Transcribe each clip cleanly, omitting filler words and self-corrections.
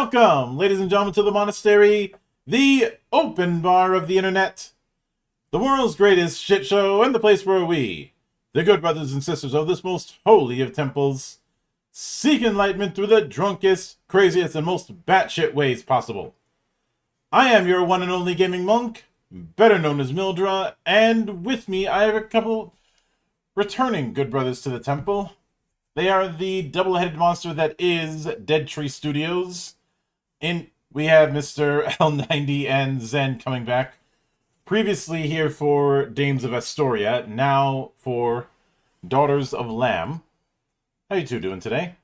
Welcome, ladies and gentlemen, to the monastery, the open bar of the internet, the world's greatest shit show, and the place where we, the good brothers and sisters of this most holy of temples, seek enlightenment through the drunkest, craziest, and most batshit ways possible. I am your one and only gaming monk, better known as Mildra, and with me I have a couple returning good brothers to the temple. They are the double-headed monster that is Dead Tree Studios. We have Mr. L90 and Zen coming back. Previously here for Dames of Astoria, now for Daughters of L.A.M. How you two doing today?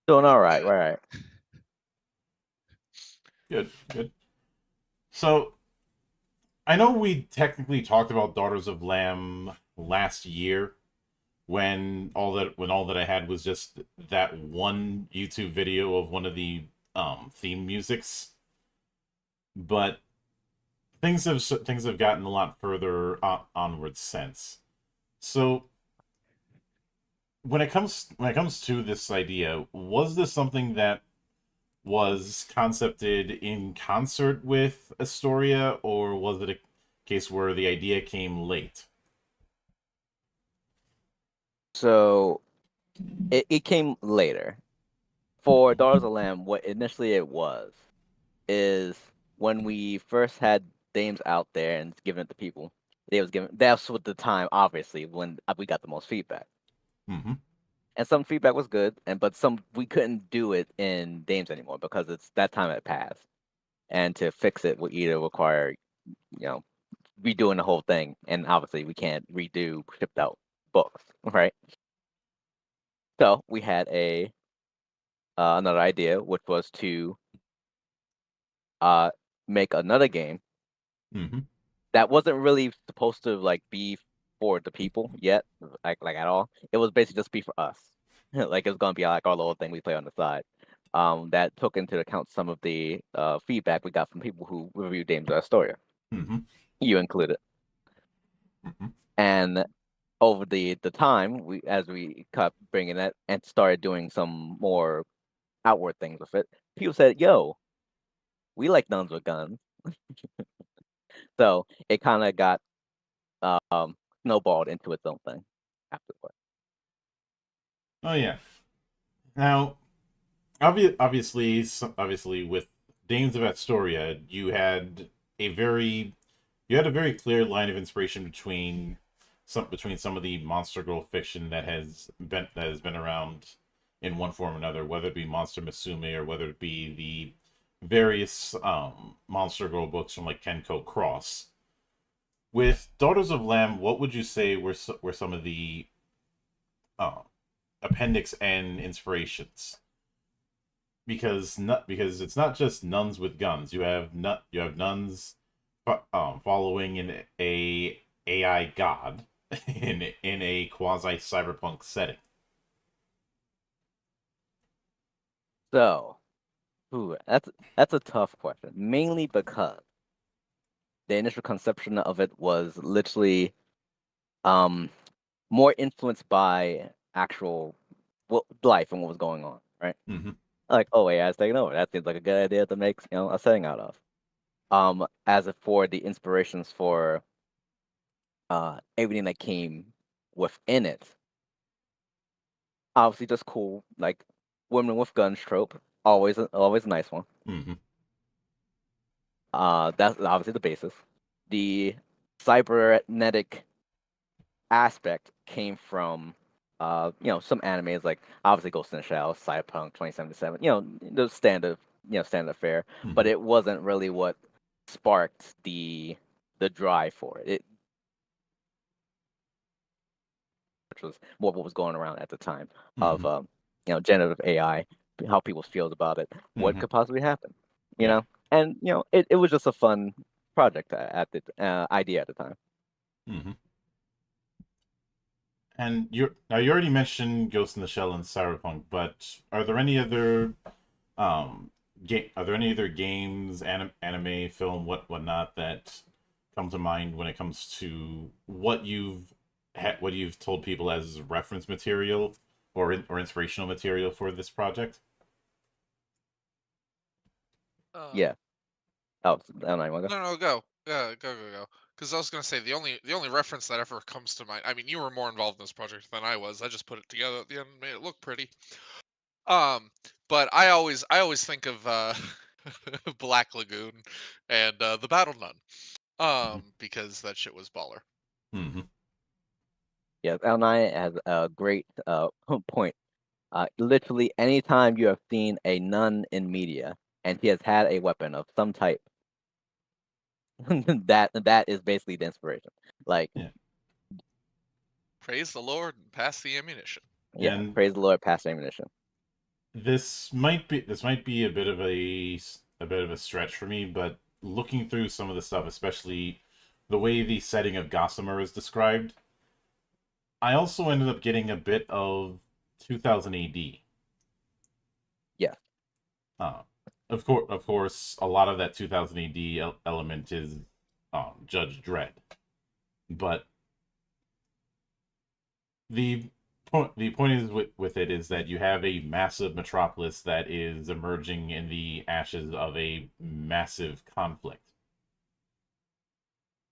Doing all right. Good, good. So, I know we technically talked about Daughters of L.A.M. last year, when all that I had was just that one YouTube video of one of the theme musics. But things have gotten a lot further onward since. So when it comes to this idea, was this something that was concepted in concert with Astoria, or was it a case where the idea came late? So it came later. For Daughters of Lamb, what initially it was is when we first had Dames out there and given it to people, that's what the time obviously when we got the most feedback. Mm-hmm. And some feedback was good, but some we couldn't do it in Dames anymore because it's that time had passed. And to fix it would either require, redoing the whole thing, and obviously we can't redo shipped out books, right? So we had another idea, which was to make another game Mm-hmm. that wasn't really supposed to be for the people yet, like at all. It was basically just be for us. Like it was gonna be like our little thing we play on the side. That took into account some of the feedback we got from people who reviewed Dames of Astoria. Mm-hmm. You included, Mm-hmm. and over the time as we kept bringing it and started doing some more outward things with it, people said, "Yo, we like nuns with guns." So it kind of got snowballed into its own thing afterward. Oh yeah. Now, obviously, with Dames of Astoria, you had a very clear line of inspiration between some of the monster girl fiction that has been around in one form or another, whether it be Monster Musume or whether it be the various monster girl books from like Kenko Cross. With Daughters of Lamb, what would you say were some of the uh, appendix and inspirations? Because it's not just nuns with guns. You have nuns following a AI god in a quasi cyberpunk setting. So, that's a tough question, mainly because the initial conception of it was literally um more influenced by actual life and what was going on, right? Mm-hmm. Like, oh, AI is taking over. That seems like a good idea to make a setting out of. As for the inspirations for everything that came within it, obviously just cool, like women with guns trope, always a nice one. Mm-hmm. That's obviously the basis. The cybernetic aspect came from some animes like obviously Ghost in the Shell, Cyberpunk 2077, the standard fare, but Mm-hmm. it wasn't really what sparked the drive for it. Which was more what was going around at the time of Mm-hmm. generative AI, how people feel about it, what Mm-hmm. could possibly happen, you Yeah. know, and it was just a fun project at the idea at the time. Mm-hmm. And you already mentioned Ghost in the Shell and Cyberpunk, but are there any other games, anime, film, whatnot that come to mind when it comes to what you've told people as reference material or inspirational material for this project? Yeah. Oh, I don't know. You wanna go? No, no, go. Go. Because I was gonna say the only reference that ever comes to mind. I mean, you were more involved in this project than I was. I just put it together at the end and made it look pretty. Um, but I always think of Black Lagoon and the Battle Nun. Because that shit was baller. Mm-hmm. Yeah, L9 has a great point. Literally, anytime you have seen a nun in media and he has had a weapon of some type, that is basically the inspiration. Like, Yeah. Praise the Lord and pass the ammunition. yeah, And praise the Lord, past ammunition. this might be a bit of a stretch for me, but looking through some of the stuff, especially the way the setting of Gossamer is described, I also ended up getting a bit of 2000 AD. Yeah, Uh, of course, a lot of that 2000 AD element is Judge Dredd, but the the point is with it is that you have a massive metropolis that is emerging in the ashes of a massive conflict.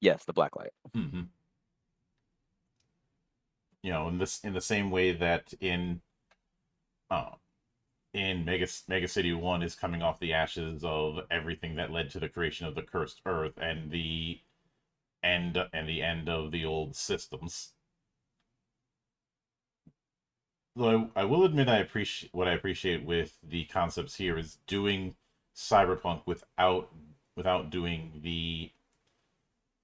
yes, the black light. Mm-hmm. In the same way that uh, in Mega City 1 is coming off the ashes of everything that led to the creation of the cursed Earth and the end of the old systems. Though I will admit I appreciate with the concepts here is doing cyberpunk without doing the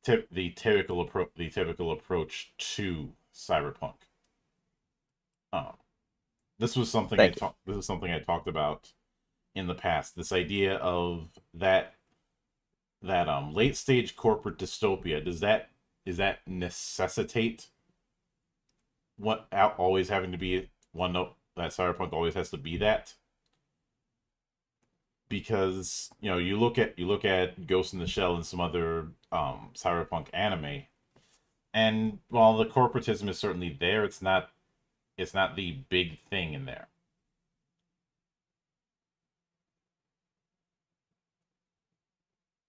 typical approach to cyberpunk. Um, this was something I Thank you. talked this is something I talked about in the past. This idea of that late stage corporate dystopia, does that necessitate what always having to be one note that cyberpunk always has to be that? Because you look at Ghost in the Shell and some other cyberpunk anime, and while the corporatism is certainly there, it's not the big thing in there.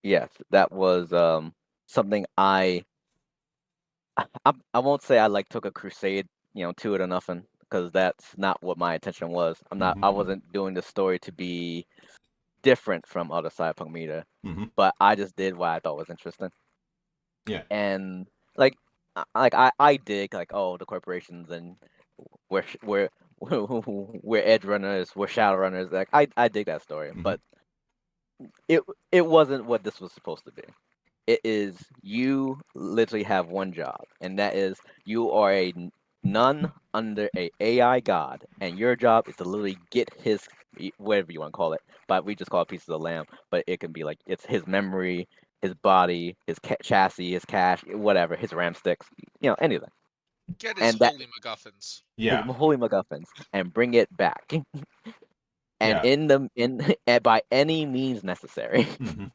Yes, that was something I won't say I like took a crusade, to it or nothing, because that's not what my intention was. I Mm-hmm. wasn't doing the story to be different from other cyberpunk media, Mm-hmm. but I just did what I thought was interesting. Yeah. And like I dig like, oh, the corporations, and we're we're edge runners, we're shadow runners. Like, I dig that story, Mm-hmm. but it it wasn't what this was supposed to be. It is, you literally have one job, and that is you are a nun under a AI god, and your job is to literally get his, whatever you want to call it, but we just call it pieces of lamb. But it can be like, it's his memory, his body, his chassis, his cache, whatever, his RAM sticks, anything, Get his and that holy MacGuffins. his Yeah. holy MacGuffins, and bring it back, and Yeah. and by any means necessary. Mm-hmm.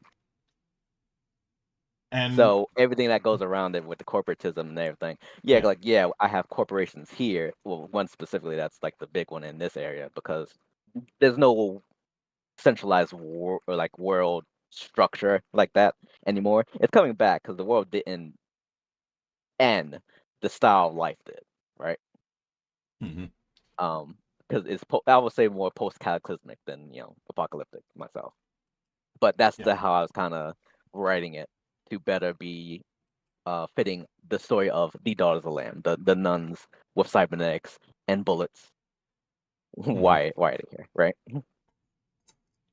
And So everything that goes around it with the corporatism and everything. Yeah, yeah. like, yeah, I have corporations here. Well, one specifically that's like the big one in this area, because there's no centralized or like world structure like that anymore. It's coming back because the world didn't end. The style of life did, right? Mm-hmm. Because I would say more post cataclysmic than apocalyptic myself. But that's Yeah. how I was kind of writing it to better be fitting the story of the Daughters of the Lamb, the nuns with cybernetics and bullets. Mm-hmm. Why are they here, right?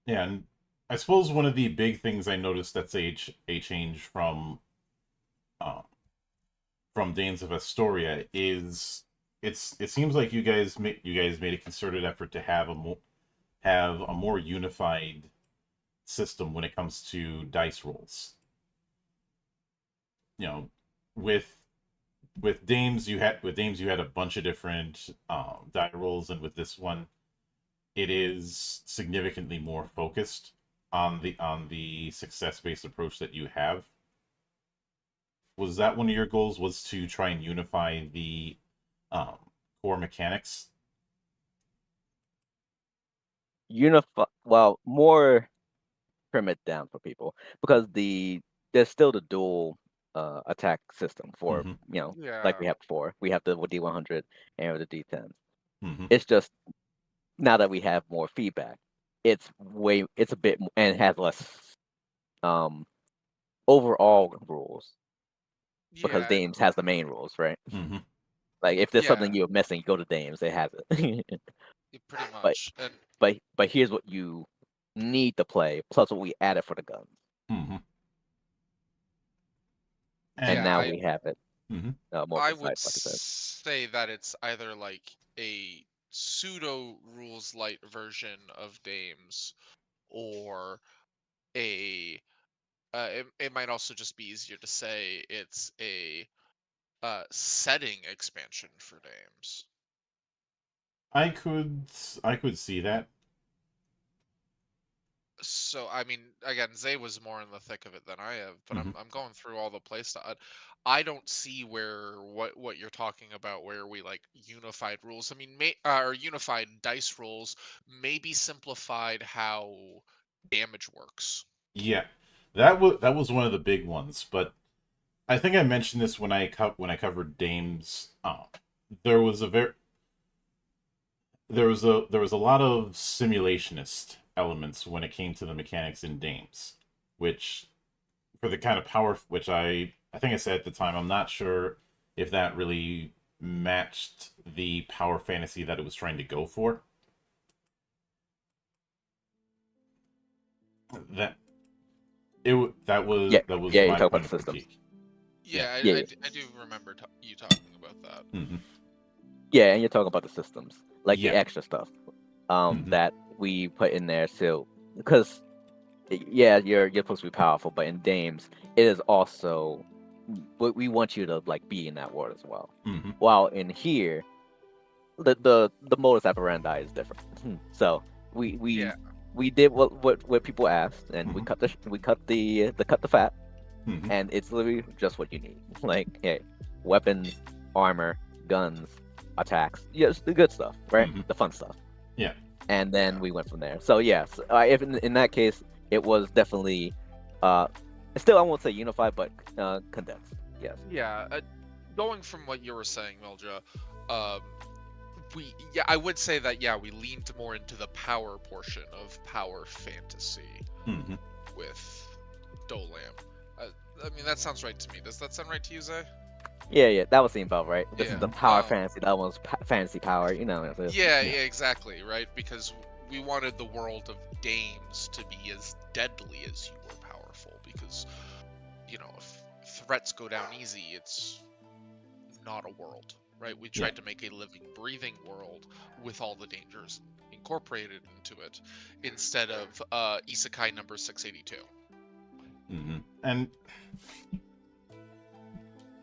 Yeah. And I suppose one of the big things I noticed that's a change uh, from Danes of Astoria is it seems like you guys made a concerted effort to have a more unified system when it comes to dice rolls. You know, with with Dames you had a bunch of different die rolls, and with this one, it is significantly more focused on the success based approach that you have. Was that one of your goals? Was to try and unify the um, core mechanics? Unify, well, more. trim it down for people because there's still the dual attack system for Mhm. like Yeah. we have before. We have the D100 and the D10. Mhm. It's just now that we have more feedback, it's a bit and has less um overall rules because Yeah. Dames has the main rules, right? Mhm. Like if there's Yeah. something you're missing, you go to Dames, it has it. Pretty but much. And but here's what you need to play plus what we added for the guns, Mhm. and And yeah, now I we have it Mhm. more I would precise, like I said. say that it's either like a pseudo rules light version of Dames or a it might also just be easier to say it's a setting expansion for Dames. I could see that. So I mean, again, Zay was more in the thick of it than I have, but Mhm. I'm going through all the playstyle. I don't see where what you're talking about, where we like unified rules. I mean, or unified dice rules, maybe simplified how damage works. Yeah. That was one of the big ones, but I think I mentioned this when I covered Dames. There was a very there was a lot of simulationist elements when it came to the mechanics in Dames, which for the kind of power which I think I said at the time, I'm not sure if that really matched the power fantasy that it was trying to go for. That Yeah, that was yeah, you my talk point about the of systems. critique. Yeah. Yeah, Yeah, I do remember you talking about that. Hmm. yeah, and you're talking about the systems, like the Yeah. extra stuff Hmm. that we put in there. So because yeah, you're supposed to be powerful, but in Dames, it is also we want you to like be in that world as well. Hmm. While in here, the modus operandi is different. So we we Yeah, we did what people asked, and Hmm. we cut the fat, Hmm. and it's literally just what you need. Like, hey, weapons, armor, guns, attacks, yes, the good stuff, right? Hmm. The fun stuff. Yeah. And then yeah, we went from there. So yes, if in that case, it was definitely, uh, still I won't say unified, but condensed. Yes. yeah. Going from what you were saying, Mildra, um, I would say that we leaned more into the power portion of power fantasy Hmm. with Dolam. Uh, I mean, that sounds right to me. Does that sound right to you, Zay? Yeah, that was the about right. This is Yeah. the power fantasy. That one's fantasy power. Yeah, Yeah. exactly, right? Because we wanted the world of Dames to be as deadly as you were powerful. Because, if threats go down easy, it's not a world, right? We Yeah. tried to make a living, breathing world with all the dangers incorporated into it, instead of Isekai number 682. Hmm. And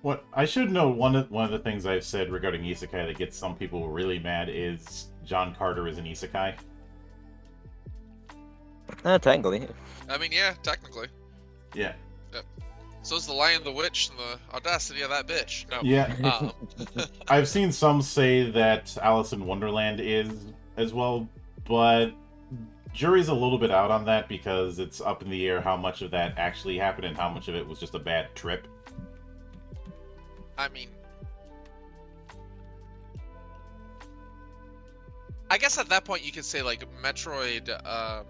what I should know, one of the things I've said regarding isekai that gets some people really mad is John Carter is an isekai. Technically. I mean, yeah, technically. Yeah. So's the Lion, the Witch, and the audacity of that bitch. No. Yeah. Um, I've seen some say that Alice in Wonderland is as well, but jury's a little bit out on that because it's up in the air how much of that actually happened and how much of it was just a bad trip. I mean, I guess at that point you could say like Metroid. Oh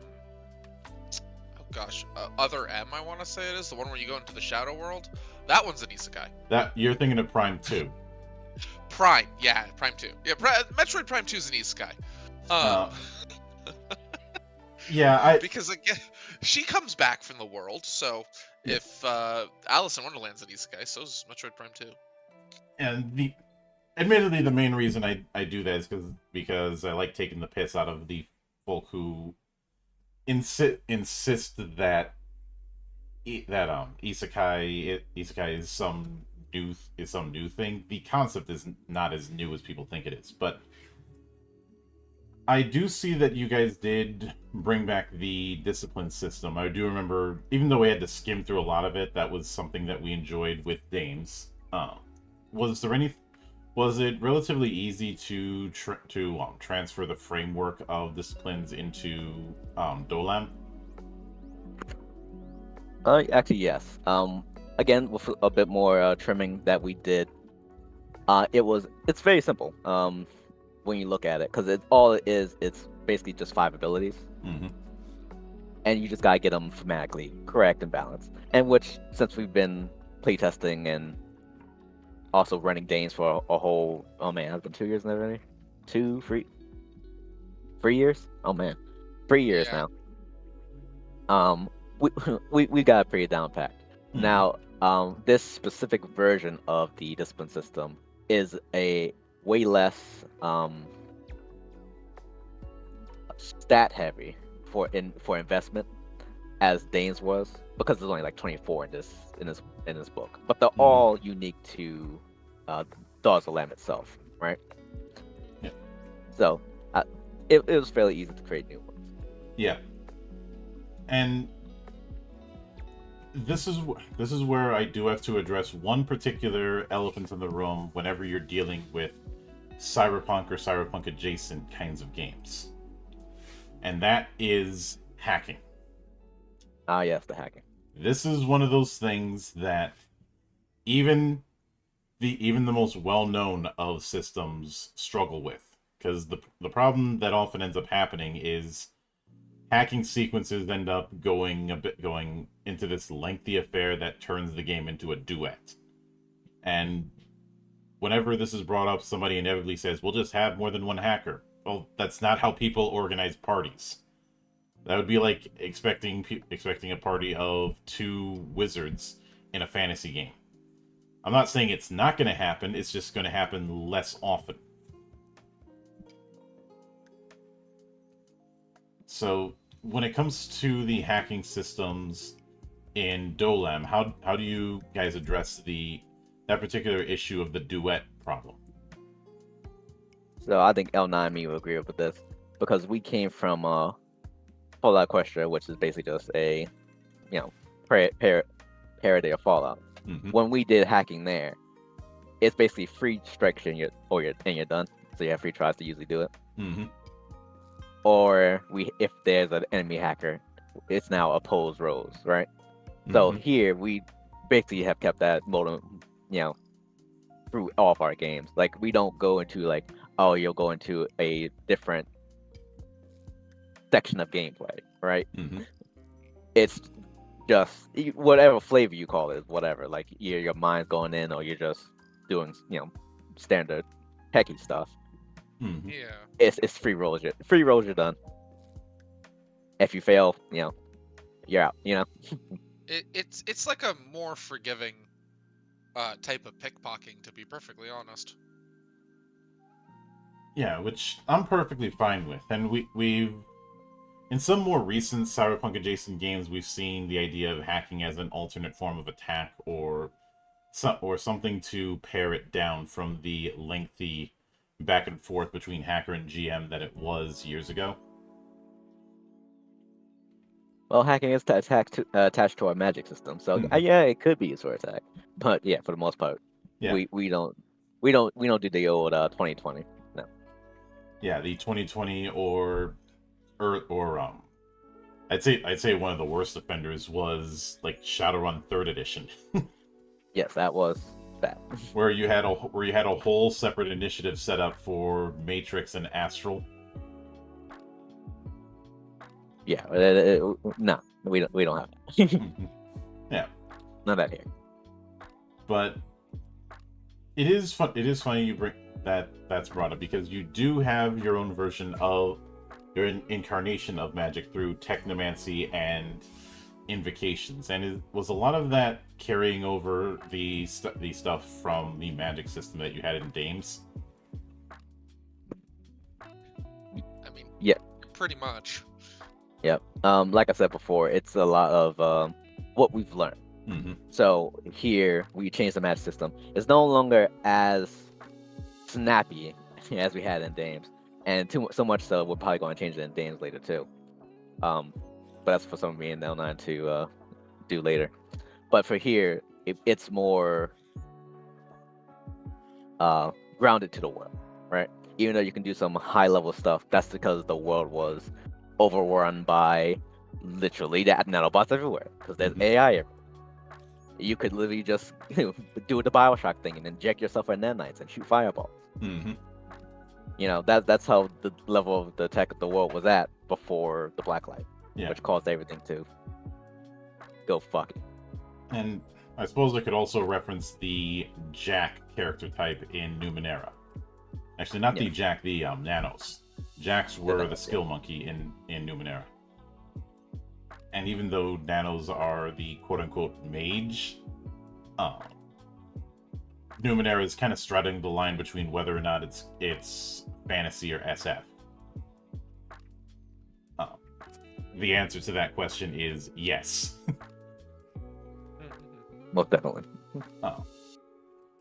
gosh, Other M. I want to say it is the one where you go into the Shadow World. That one's an isekai. That you're thinking of Prime 2. Prime, yeah, Prime 2. Yeah, Metroid Prime 2 is an isekai. Uh, yeah, Because again, she comes back from the world. So Yeah. if Alice in Wonderland's an isekai, so is Metroid Prime 2. and admittedly the main reason I do that is because I like taking the piss out of the folk who insist that isekai is some new thing. The concept is not as new as people think it is, but I do see that you guys did bring back the discipline system. I do remember, even though we had to skim through a lot of it, that was something that we enjoyed with Dames. Was there any? Was it relatively easy to transfer the framework of disciplines into Dolam? Actually, yes. Again, with a bit more trimming that we did, it's very simple. When you look at it, because it's basically just 5 abilities, Mm-hmm. and you just gotta get them thematically correct and balanced. And which, since we've been playtesting and also running games for a whole, oh man, it's been 2 years now already. 3 years. Oh man, 3 years Yeah. now. We we got it pretty down packed. Mhm. Now, this specific version of the discipline system is a way less stat heavy for investment as Dane's was, because there's only like 24 in this book, but they're all unique to Daws of Lamb itself, right? Yeah. So it was fairly easy to create new ones. Yeah. And this is where I do have to address one particular elephant in the room whenever you're dealing with cyberpunk or cyberpunk adjacent kinds of games. And that is hacking. Ah, yes, the hacking. This is one of those things that even the most well-known of systems struggle with, because the problem that often ends up happening is hacking sequences end up going into this lengthy affair that turns the game into a duet. And whenever this is brought up, somebody inevitably says, "We'll just have more than one hacker." Well, that's not how people organize parties. That would be like expecting a party of 2 wizards in a fantasy game. I'm not saying it's not going to happen, it's just going to happen less often. So, when it comes to the hacking systems in L.A.M, how do you guys address that particular issue of the duet problem? So I think L9 me will agree with this, because we came from Fallout Equestria, which is basically just a parody of Fallout. Mm-hmm. When we did hacking there, it's basically free strikes and you're done. So you have free tries to usually do it. Mm-hmm. Or if there's an enemy hacker, it's now opposed roles, right? So Mm-hmm. here we basically have kept that modem, through all of our games. Like, we don't go into like, oh, you'll go into a different section of gameplay, right? Mm-hmm. It's just whatever flavor you call it, whatever. Like, your mind's going in, or you're just doing standard techie stuff. Mm-hmm. Yeah. It's free rolls. Free rolls, you're done. If you fail, you're out. It's like a more forgiving type of pickpocketing, to be perfectly honest. Yeah, which I'm perfectly fine with. And we've in some more recent cyberpunk adjacent games, we've seen the idea of hacking as an alternate form of attack, or something to pare it down from the lengthy back and forth between hacker and GM that it was years ago. Well, hacking is attached to our magic system, so yeah, it could be used for attack. But yeah, for the most part, Yeah. we don't do the old 2020. No. Yeah, the 2020 or I'd say one of the worst offenders was like Shadowrun 3rd Edition. Yes, that was bad. where you had a whole separate initiative set up for Matrix and Astral. Yeah, no, we don't have that. Yeah, Not that here. but it is fun. It is funny you bring that's brought up, because you do have your own version of your incarnation of magic through technomancy and invocations, and it was a lot of that carrying over the stuff from the magic system that you had in Dames. I mean, yeah, pretty much. Yep. Like I said before, it's a lot of what we've learned. Mm-hmm. So here we changed the match system. It's no longer as snappy as we had in Dames, and so much so we're probably going to change it in Dames later too. But that's for some of me and L9 to do later. But for here, it's more grounded to the world, right? Even though you can do some high level stuff, that's because the world was overrun by literally that nanobots everywhere because there's Mhm. AI everywhere. You could literally just do the Bioshock thing and inject yourself with nanites and shoot fireballs. Mm-hmm. That's how the level of the tech of the world was at before the Blacklight, Yeah. which caused everything to go fucking. And I suppose I could also reference the Jack character type in Numenera. Actually, not the Yeah. Jack, the Nanos. Jacks were the Nanos, skill monkey in Numenera. And even though Nanos are the quote-unquote mage, Numenera is kind of straddling the line between whether or not it's fantasy or SF. The answer to that question is yes. Most definitely.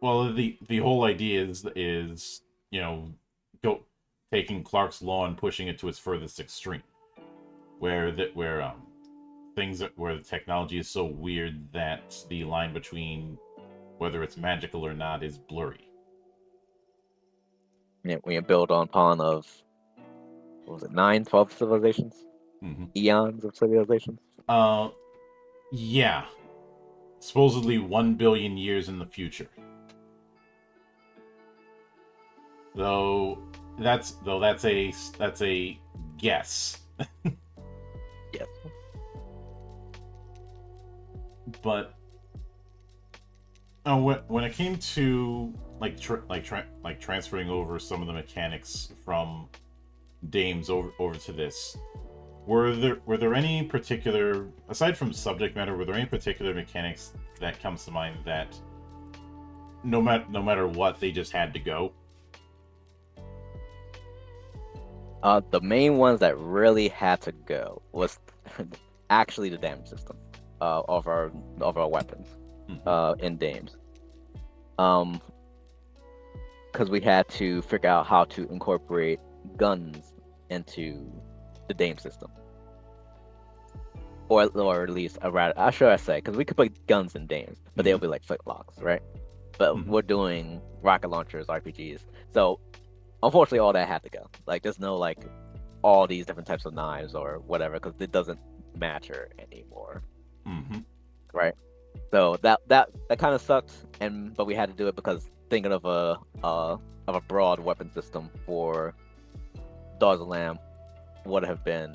Well, the whole idea is taking Clark's law and pushing it to its furthest extreme, where the technology is so weird that the line between whether it's magical or not is blurry. Yeah, we build on pawn of what was it, 9, 12 civilizations? Mm-hmm. Eons of civilizations? Yeah. Supposedly 1 billion years in the future. Though that's a guess. Yes. But when it came to transferring over some of the mechanics from Dames over to this, were there any particular, aside from subject matter, were there any particular mechanics that comes to mind that no matter what they just had to go? The main ones that really had to go was actually the damage system of our weapons in Dames. Because we had to figure out how to incorporate guns into the Dame system, or at least I say, because we could put guns in Dames, but they'll be like flintlocks, right? But we're doing rocket launchers, RPGs, so unfortunately all that had to go. Like, there's no like all these different types of knives or whatever, because it doesn't matter anymore, right? So that kind of sucked, but we had to do it because thinking of a broad weapon system for Daughters of L.A.M would have been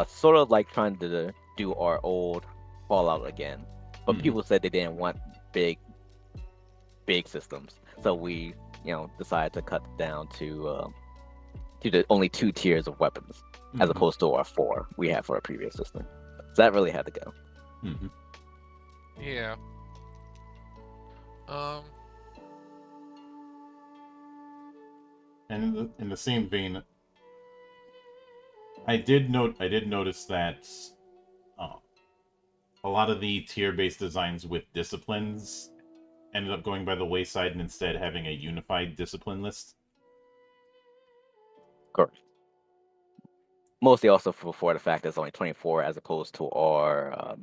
sort of like trying to do our old Fallout again, but people said they didn't want big systems, so we decided to cut down to the only 2 tiers of weapons as opposed to our 4 we had for our previous system. So that really had to go. Yeah. And in the same vein, I did notice that a lot of the tier-based designs with disciplines ended up going by the wayside and instead having a unified discipline list. Correct. Mostly also for the fact there's only 24 as opposed to our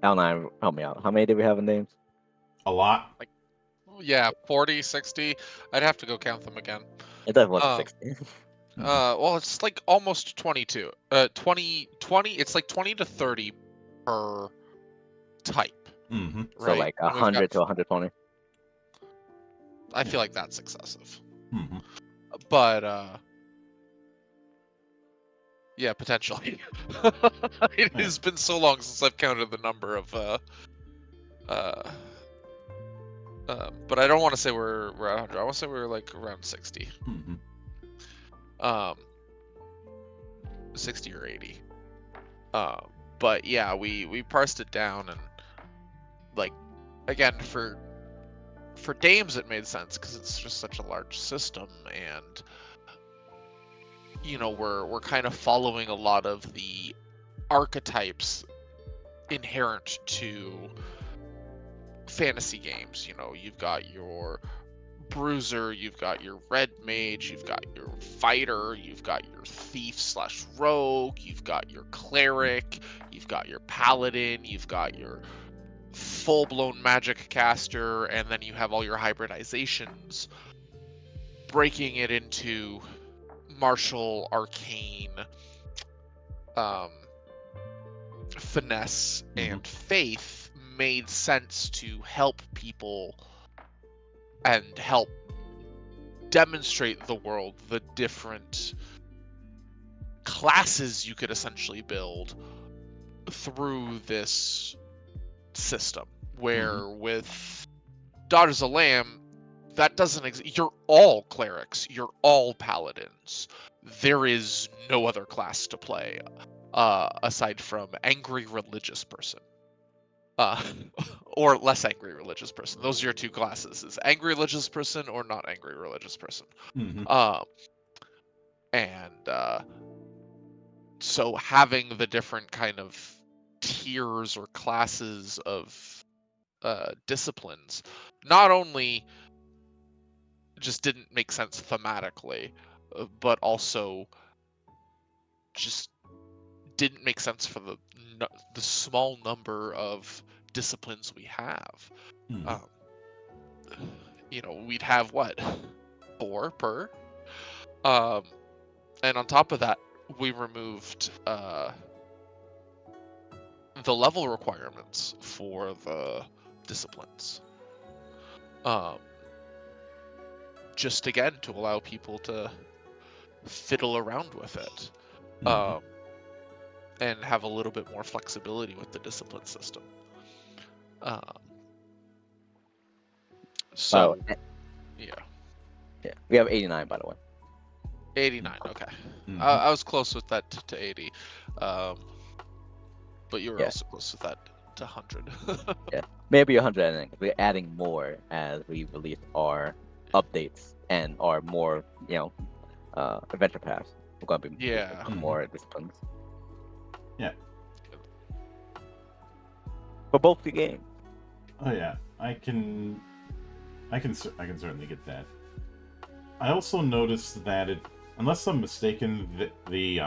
L9. Help me out. How many did we have in names? A lot. Yeah, 40, 60. I'd have to go count them again. It definitely wasn't 60. Well, it's like almost 22. 20, it's like 20 to 30 per type. Right? So like 100 to 120. I feel like that's excessive. Mm-hmm. But yeah, potentially. It has been so long since I've counted the number of but I don't want to say we're at 100. I want to say we're like around 60. 60 or 80. But yeah, we parsed it down, and like, again, for Dames it made sense because it's just such a large system, and we're kind of following a lot of the archetypes inherent to fantasy games. You've got your bruiser, you've got your red mage, you've got your fighter, you've got your thief/rogue, you've got your cleric, you've got your paladin, you've got your full-blown magic caster, and then you have all your hybridizations, breaking it into martial, arcane, finesse and faith made sense to help people and help demonstrate the world the different classes you could essentially build through this system. Where with Daughters of Lamb, that doesn't exist. You're all clerics. You're all paladins. There is no other class to play aside from angry religious person. Or less angry religious person. Those are your two classes: is angry religious person or not angry religious person. And so having the different kind of tiers or classes of disciplines not only just didn't make sense thematically, but also just didn't make sense for the small number of disciplines we have. We'd have what, 4 per, and on top of that, we removed the level requirements for the disciplines. Just again to allow people to fiddle around with it. And have a little bit more flexibility with the discipline system. Yeah. We have 89, by the way. 89, okay. I was close with that to 80. But you were also close with that to 100. Yeah, maybe 100, and we're adding more as we release our updates and our more, adventure paths. We're going to be more disciplines. Yeah. For both the games. Oh yeah, I can certainly get that. I also noticed that unless I'm mistaken, the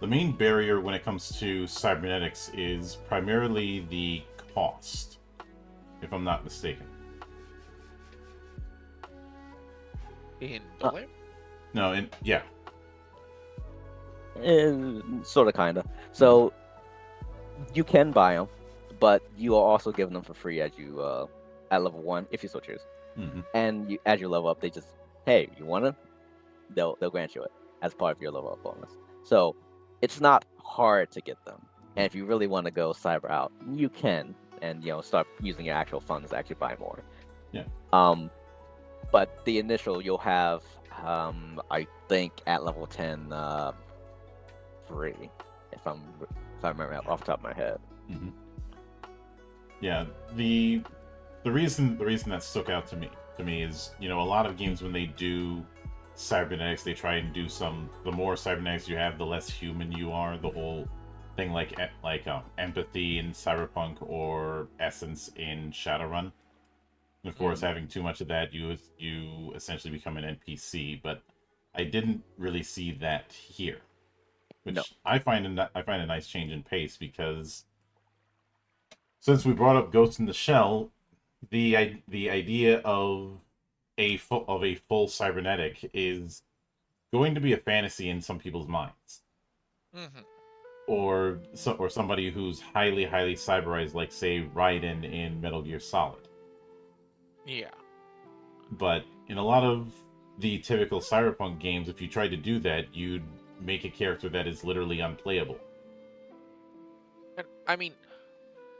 main barrier when it comes to cybernetics is primarily the cost, if I'm not mistaken. In L.A.M? No, yeah. Sort of, kind of. So you can buy them, but you are also given them for free as you at level 1, if you so choose. And as you level up, they just, hey, you want it? They'll grant you it as part of your level up bonus. So it's not hard to get them. And if you really want to go cyber out, you can, and start using your actual funds to actually buy more. Yeah. But the initial you'll have, I think at level 10, 3, if I remember off the top of my head. Yeah, the reason that stuck out to me is, a lot of games when they do cybernetics, they try and do the more cybernetics you have, the less human you are. The whole thing like empathy in Cyberpunk or essence in Shadowrun. And of course, having too much of that, you essentially become an NPC. But I didn't really see that here, which I find a nice change in pace, because since we brought up Ghost in the Shell, the idea of a full cybernetic is going to be a fantasy in some people's minds, or somebody who's highly cyberized, like say Raiden in Metal Gear Solid. Yeah. But in a lot of the typical Cyberpunk games, if you tried to do that, you'd make a character that is literally unplayable. And I mean,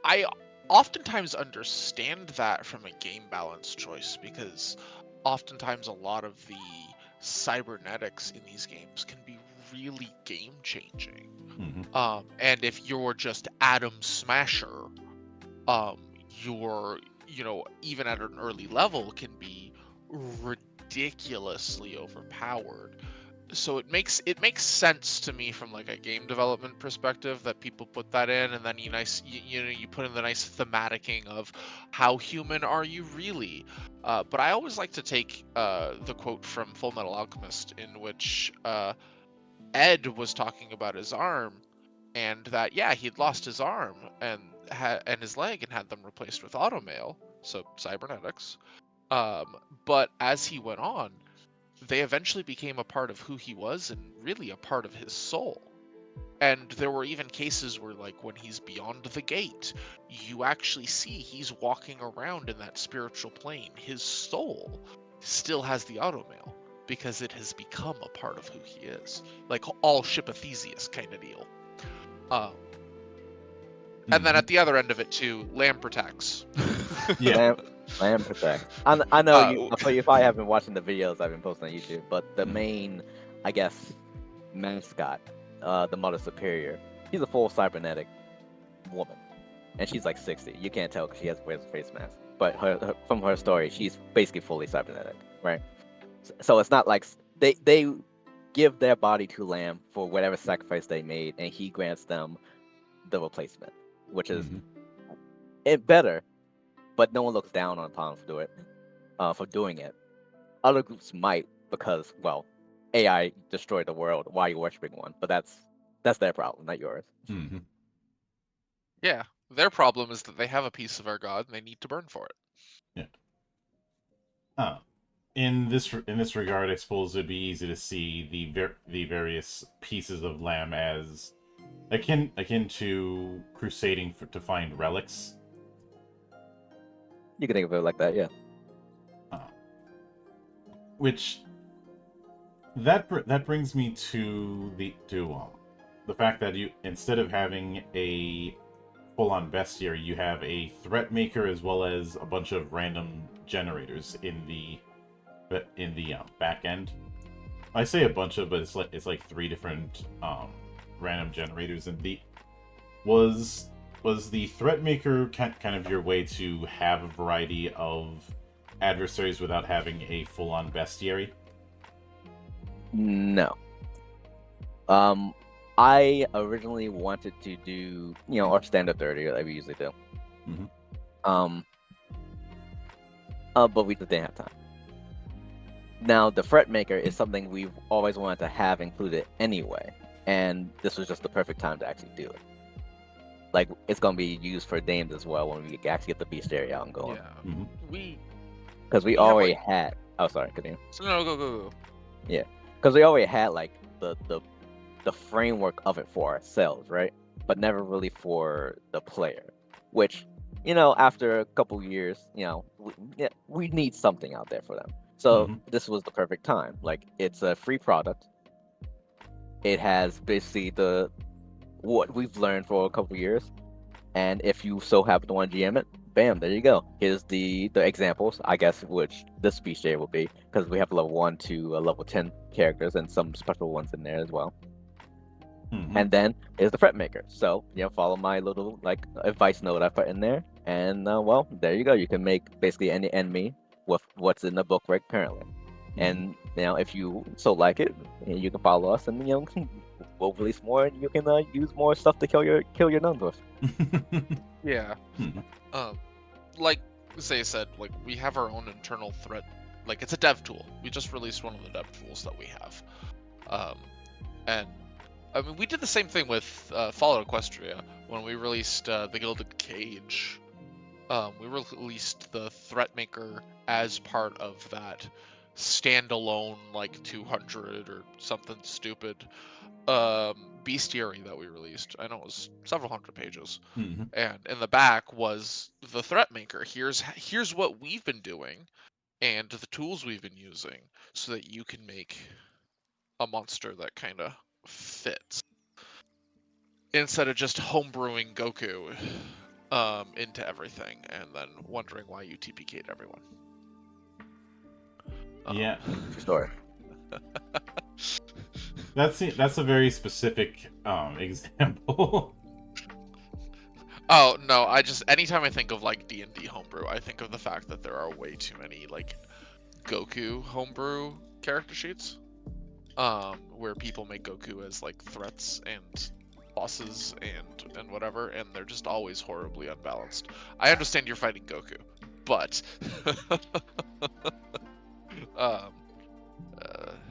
I oftentimes understand that from a game balance choice, because oftentimes a lot of the cybernetics in these games can be really game changing. And if you're just Atom Smasher, you're, even at an early level, can be ridiculously overpowered. So it makes sense to me from like a game development perspective that people put that in, and then you put in the nice thematicing of how human are you really. But I always like to take the quote from Full Metal Alchemist, in which Ed was talking about his arm, and that he'd lost his arm and his leg and had them replaced with automail, so cybernetics. But as he went on, they eventually became a part of who he was and really a part of his soul. And there were even cases where, like, when he's beyond the gate, you actually see he's walking around in that spiritual plane. His soul still has the automail because it has become a part of who he is. Like, all Ship of Theseus kind of deal. And then at the other end of it, too, Lamb protects. Yeah. Lamb protect. I know you. You probably haven't watching the videos I've been posting on YouTube, but the main, I guess, mascot, the Mother Superior, she's a full cybernetic woman, and she's like 60. You can't tell because she wears a face mask, but from her story, she's basically fully cybernetic, right? So it's not like they give their body to Lamb for whatever sacrifice they made, and he grants them the replacement, which is it better. But no one looks down on Palm for doing it. Other groups might because, well, AI destroyed the world. Why are you worshiping one? But that's their problem, not yours. Mm-hmm. Yeah, their problem is that they have a piece of our god and they need to burn for it. Yeah. In this regard, I suppose it'd be easy to see the various pieces of Lamb as akin to crusading to find relics. You can think of it like that, yeah. Which that brings me to the fact that you, instead of having a full-on bestiary, you have a threat maker as well as a bunch of random generators in the back end. I say a bunch of, but it's like 3 different random generators. And was the threat maker kind of your way to have a variety of adversaries without having a full-on bestiary? No. I originally wanted to do, our standard 30 like we usually do. But we just didn't have time. Now, the threat maker is something we've always wanted to have included anyway, and this was just the perfect time to actually do it. Like, it's going to be used for Dames as well when we actually get the bestiary out and going. Yeah, because we already had. Oh, sorry, continue. No, go. Yeah, because we already had like the framework of it for ourselves, right? But never really for the player. Which, after a couple years, we need something out there for them. So this was the perfect time. Like, it's a free product. It has basically what we've learned for a couple years, and if you so happen to want to GM it, bam, there you go. Here's the examples, I guess, which this bestiary will be, because we have level 1 to level 10 characters and some special ones in there as well. And then here's the threat maker. So, follow my little advice note I put in there, and well, there you go. You can make basically any enemy with what's in the book right currently. And if you so like it, you can follow us, and we'll release more, and you can use more stuff to kill your nuns with. Yeah. Like Zay said, like, we have our own internal threat. Like, it's a dev tool. We just released one of the dev tools that we have. And I mean, we did the same thing with Fallout Equestria when we released the Gilded Cage. We released the threat maker as part of that standalone, like, 200 or something stupid bestiary that we released. I know it was several hundred pages. And in the back was the threat maker. Here's what we've been doing and the tools we've been using so that you can make a monster that kind of fits, instead of just homebrewing Goku into everything and then wondering why you TPK'd everyone. Yeah. Story. That's a very specific example. Oh no! Anytime I think of like D&D homebrew, I think of the fact that there are way too many like Goku homebrew character sheets, where people make Goku as like threats and bosses and whatever, and they're just always horribly unbalanced. I understand you're fighting Goku, but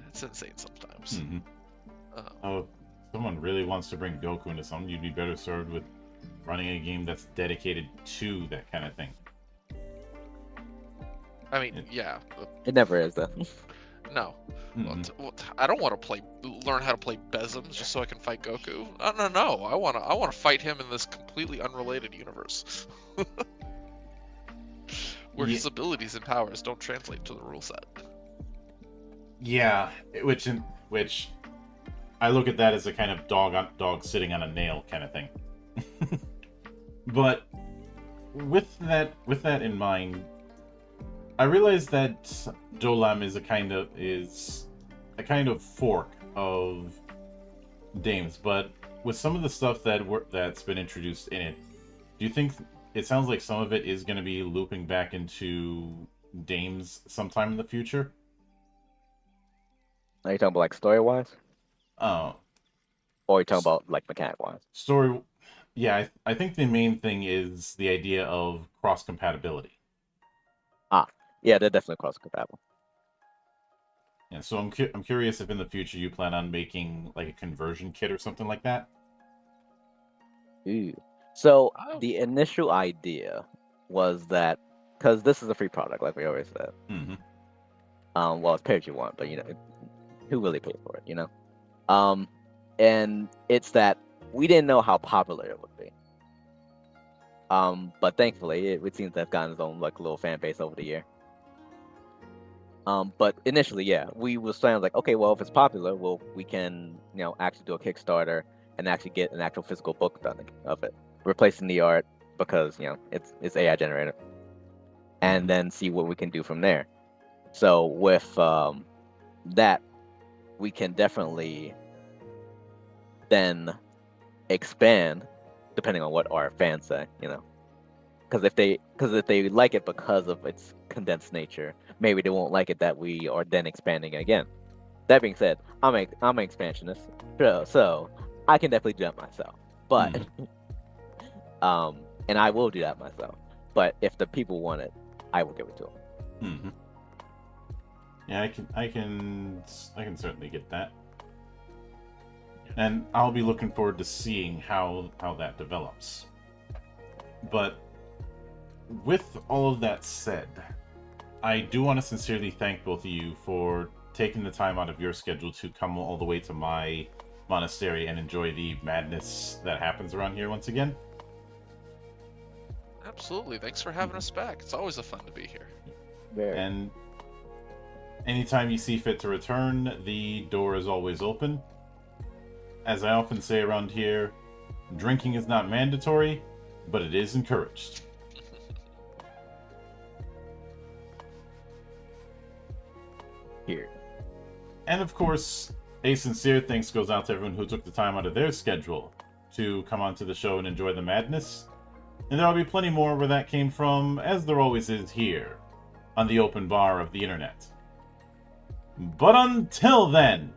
it's insane sometimes. Oh, someone really wants to bring Goku into something, you'd be better served with running a game that's dedicated to that kind of thing. I mean, yeah. It never is, though. No. Mm-mm. I don't want to learn how to play Bezims just so I can fight Goku. No. I want to fight him in this completely unrelated universe, where his abilities and powers don't translate to the rule set. Yeah, which I look at that as a kind of dog sitting on a nail kind of thing. But with that in mind, I realize that L.A.M is a kind of fork of Dames, but with some of the stuff that's been introduced in it, do you think it sounds like some of it is going to be looping back into Dames sometime in the future? Are you talking about like story wise, Oh, or are you talking about like mechanic wise? story. Yeah, I think the main thing is the idea of cross compatibility. Yeah, they're definitely cross compatible. Yeah, so I'm curious if in the future you plan on making like a conversion kit or something like that. Ooh. So Oh. the initial idea was that because this is a free product, like we always said. Mm-hmm. Well, it's pay what you want, but who really pays for it? And it's that we didn't know how popular it would be. But thankfully, it seems to have gotten its own like little fan base over the year. But initially, yeah, we was saying like, okay, well, if it's popular, well, we can, actually do a Kickstarter and actually get an actual physical book done of it, replacing the art because it's AI generated, and then see what we can do from there. So with that, we can definitely then expand, depending on what our fans say, because if they like it because of its condensed nature, maybe they won't like it that we are then expanding again. That being said, I'm an expansionist, so I can definitely do that myself. But and I will do that myself. But if the people want it, I will give it to them. Mm-hmm. Yeah, I can certainly get that, and I'll be looking forward to seeing how that develops. But with all of that said, I do want to sincerely thank both of you for taking the time out of your schedule to come all the way to my monastery and enjoy the madness that happens around here once again. Absolutely. Thanks for having us back. It's always a fun to be here. Very. And anytime you see fit to return, the door is always open. As I often say around here, drinking is not mandatory, but it is encouraged. Here. And of course, a sincere thanks goes out to everyone who took the time out of their schedule to come onto the show and enjoy the madness. And there will be plenty more where that came from, as there always is here, on the open bar of the internet. But until then,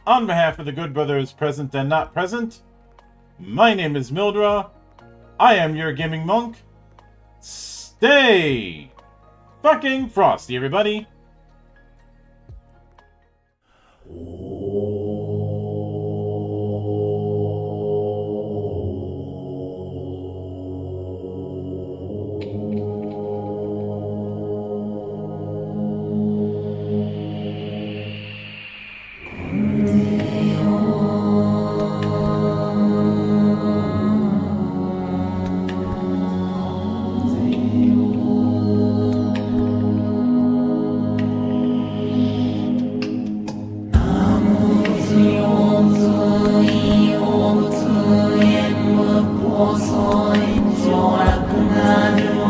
on behalf of the good brothers present and not present, my name is Mildra. I am your gaming monk. Stay fucking frosty, everybody. Soy, yo la cuna, yo,